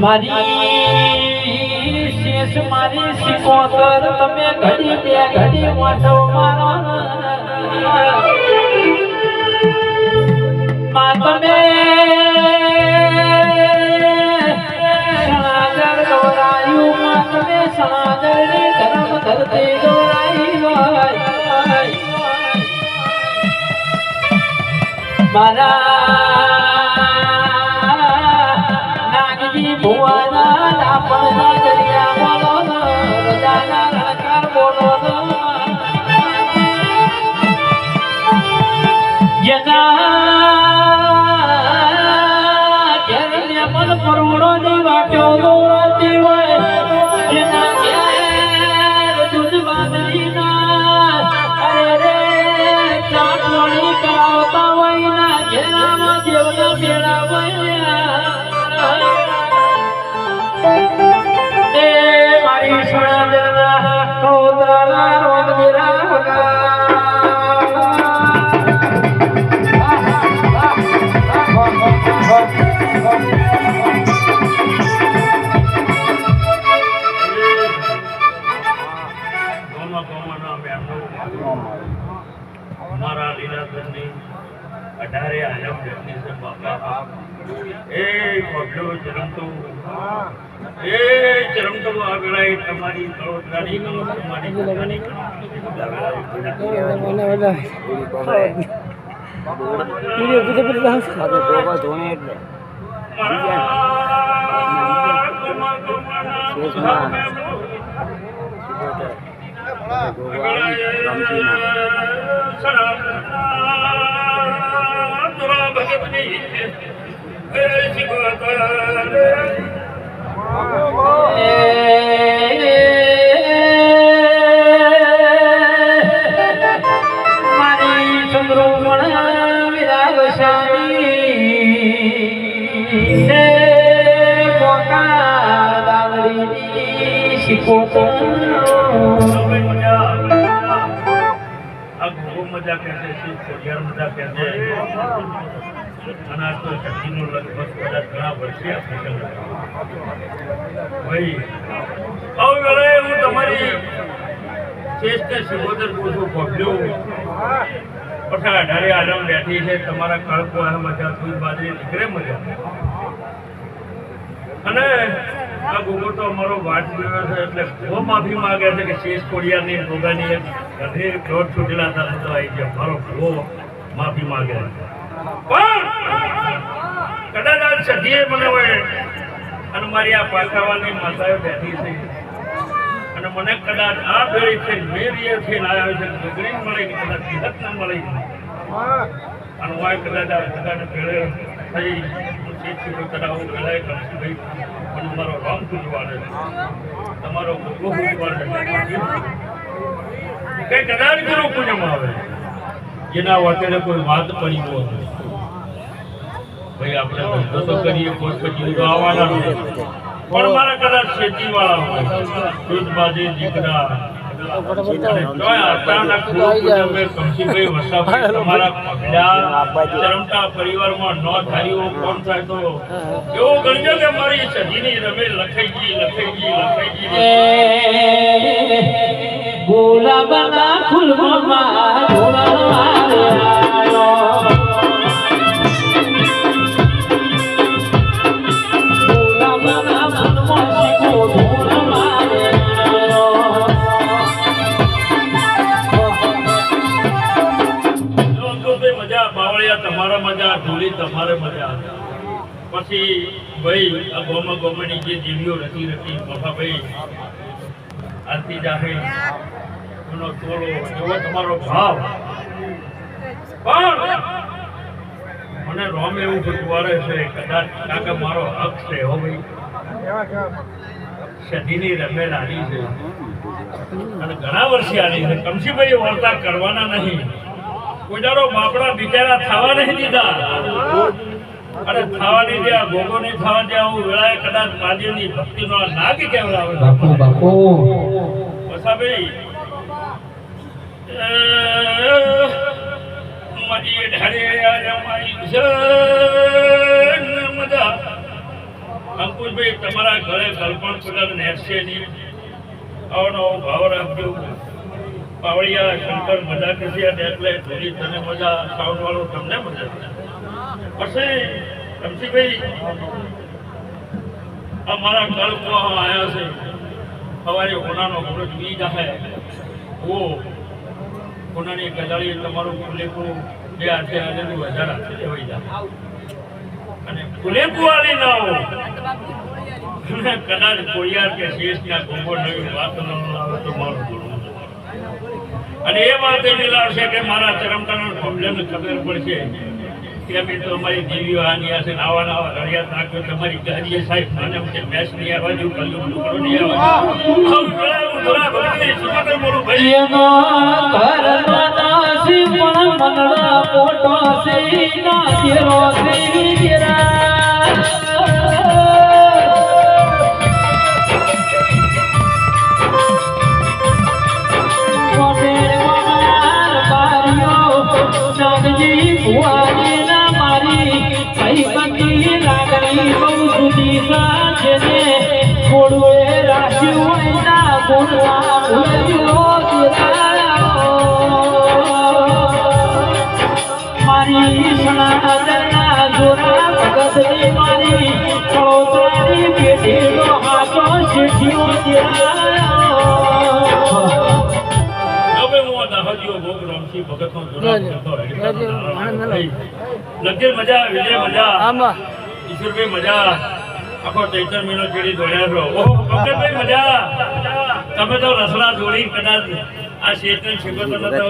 મારી શેષ મારી શિકોતર તમે ઘડી બે ઘડી મોટો મારો માં તમે સણાદર દોરાયું માં તમે સણાદર ની ધર્મ ધરતી દોરાઈ મારા ભુવાના લાપણના દરિયા બોલો રજાના રણકાર બોલો જેના ઘેરને મન કરોડો ની વાટ્યો દોરાતી હોય જેના ઘેર દૂધ બાંધરીના અરે રે ચાટણી કરાવતા હોય ના ઘેરામાં દેવના બેડા હોય મારી સણાદરના કોદરાના રોમદીરા અમારા લીલાધરની 18 આલમ જગની છે બાપા એ પગલો ચરમતું એ ચરમતું આ વેળાએ તમારી કળોતરાની તમારી પોતાની મારી ચંદ્રોમણ વિરાગશાની મોકા દાવડીની શિકોતર મજા કહે છે ખોડિયાર મજા કહે છે અનાજ તો શક્તિનો લગભગ ઘણા વર્ષે ભાઈ હવે હું તમારી શ્રેષ્ઠ શિકોતર પૂછું પહોંચ્યો પછી 18 આલમ બેઠી છે તમારા કળકો મજા સુઈ બાજરી નીકળે મજા અને આ ગોગો તો અમારો વાટ મેળવ્યો છે એટલે બહુ માફી માંગે છે કે શેષ ખોડિયારની ભોગાની એક ગંભીર પ્લોટ છૂટેલા હતા તો આવી ગયા મારો બહુ માફી માંગે છે પણ કદાચ આ સદીએ મને હોય અને મારી આ પાછાવાની માતાઓ બેઠી છે અને મને કદાચ આ બેડી છે મેરીએ થઈને આવ્યો છે ગગડી મળે કે કદાચ તિલક ના મળે અને હું કદાચ આ સગાને ભેળે થઈ કરાવું પેલા ભાઈ મને મારો રામ પૂજવાડે તમારો ગોગો પૂજવાડે કઈ કદાચ ગુરુ પૂજવામાં આવે જેના વચ્ચે કોઈ વાત પડી હોય ભાઈ આપણે ધંધો તો કરીએ કોઈ પછી તો આવવાના પણ મારા કદાચ ખેતી વાળા દૂધ બાજી દીકરા પરિવારમાં ન થાય કોણ થાય તો એવો ગણજો કે મારી સજીની રમે લખાઈ ગઈ ગુલાબના તમારા મજા ઢોલી તમારે મજા પછી ભાઈ આ ગોમાની જે જીવીઓ રતી મફાભાઈ આરતી જાહે એનો તોલો એવો તમારો ભાવ પણ મને રોમ એવું ગુજવાડે છે કદાચ કાકા મારો હક છે હો ભાઈ સદીની રમેલ આની છે અને ઘણા વર્ષે આની છે કમશીભાઈ વાર્તા કરવાના નહીં કોઈદારો બાપડા બિચારા થવા નહીં દીધા અને થવા નહીં દે ગોગો નહીં થવા દે હું વેળાએ કદાચ મહાદેવની ભક્તિનો નાગ કેવડાવે બાપુ વસાભાઈ મારી ઢારે મારી મજા અંકુશ ભાઈ તમારા ઘરે કલ્પણ કુલર નેટશે નહીં, આવો નવો ભાવ રાખજો. પાવળિયા શંકર મજા કરશે એટલે થોડી તને મજા, સાઉન્ડ વાળું તમને મજા. પછી રમશીભાઈ અમારા કલ્પ આવ્યા છે, સવારે કોનાનો ખોરજ વી જાય, ઓ કોનાની ગજાળી તમારું ફૂલેકું બે હાથે આલેલું હજાર હાથે લેવાઈ જાય, અને ફૂલેકું આલી ના હો કદાચ કોળિયાર કે શેષના ગોગો નવી વાત ન આવે તો મારું બોલવું. અને એ વાત એવી લાવશે કે મારા ચરમતાનો પ્રોબ્લેમ ખબર પડશે કે અમે તો અમારી દેવીઓ આની હશે, આવા નવા રડિયા નાખ્યો, તમારી ગાડીએ સાહેબ મને કે મેચ નહીં આવવા દઉં, કલ્લું ટુકડો નહીં આવવા બોલું ભાઈ. એનો ઘરનો નાસી પણ મનડા પોટો છે ના તેરો દેવી જરા કોને મનાર બારીઓ નાગજી ભુવાની ના મારી કઈ કંદી લાગણી બહુ સુધી સાચે ને થોડું એ રાખ્યું ના બોલવા ભૂલ્યો મારી સણાદરના જોરા ભગતની મારી ચૌધરાની પેઢીનો હાથો શેઠિયો હવે હું આ દાહોદીઓ ભોગ રામસિંહ ભગતનો જોડાણ કરતો લગીર મજા, વિજય મજા, ઈશ્વરભાઈ મજા, આખો ચૈતર મહિનો ચેડી દોડ્યા છો. ઓહો પંકજભાઈ મજા, તમે તો રસડા દોડી કદાચ આ શેઠને શીખવતો નતો.